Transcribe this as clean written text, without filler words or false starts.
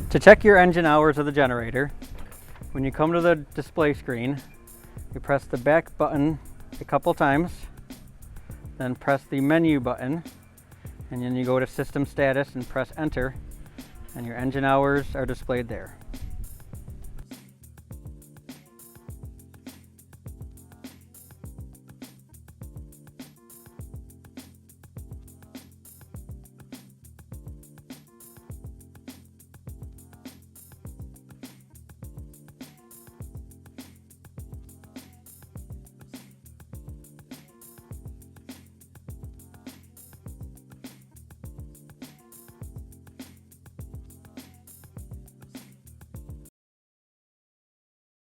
To check your engine hours of the generator, when you come to the display screen, you press the back button a couple times, then press the menu button, and then you go to system status and press enter, and your engine hours are displayed there.